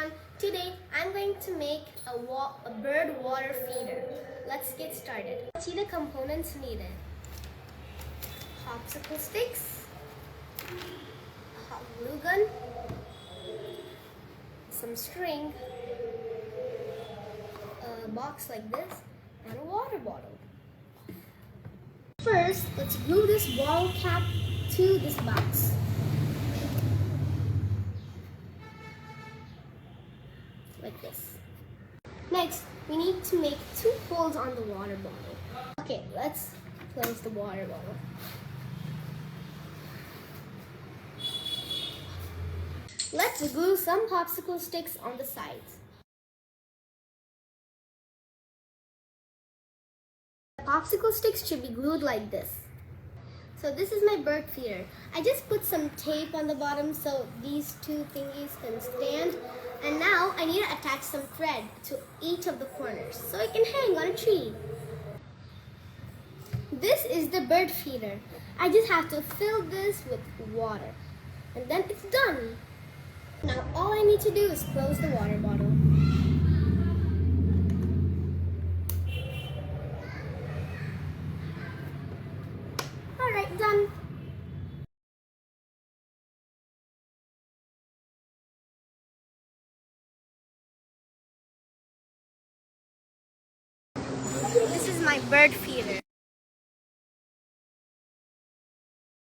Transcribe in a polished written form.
everyone. Today I'm going to make a bird water feeder. Let's get started. See the components needed. Popsicle sticks, a hot glue gun, some string, a box like this, and a water bottle. First, let's glue this bottle cap to this box. Like this. Next, we need to make 2 holes on the water bottle. Okay, let's close the water bottle. Let's glue some popsicle sticks on the sides. The popsicle sticks should be glued like this. So this is my bird feeder. I just put some tape on the bottom so these 2 thingies can stand. And now I need to attach some thread to each of the corners so it can hang on a tree. This is the bird feeder. I just have to fill this with water. And then it's done. Now all I need to do is close the water bottle. Alright, done. This is my bird feeder.